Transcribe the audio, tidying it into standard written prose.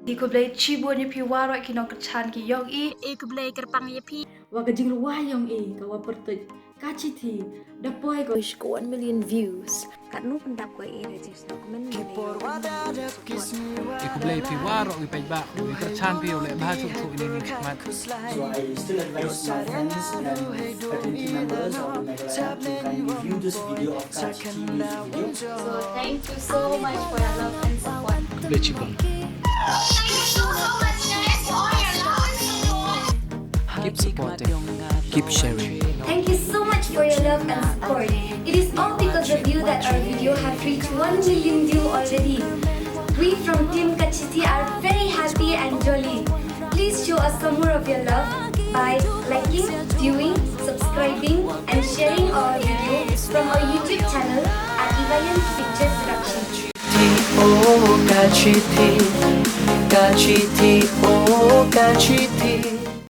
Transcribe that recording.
Ikublay chibo ni piwaro kinokachan ki yong I. Ikublay kerpang yapi. Wakajing ruwayong kawapertoj kachiti dapoy ko. Wish ko 1 million views. Karno pandap ko i-register dokumen Ikublay piwaro ipayba ikachan piyo le bahasa su ini nikmat. So I still advise my friends and fraternity members or the Meghalaya to kindly view this video of Kachiti music video. So thank you so much for your love and support. Ikublay chibang. Keep supporting, keep sharing. Thank you so much for your love and support. It is all because of you that our video have reached 1 million views already. We from Team Kachiti are very happy and jolly. Please show us some more of your love by liking, viewing, subscribing and sharing our video from our YouTube channel at Ivayan Picture Production. Oh, Kachiti, Kachiti, oh.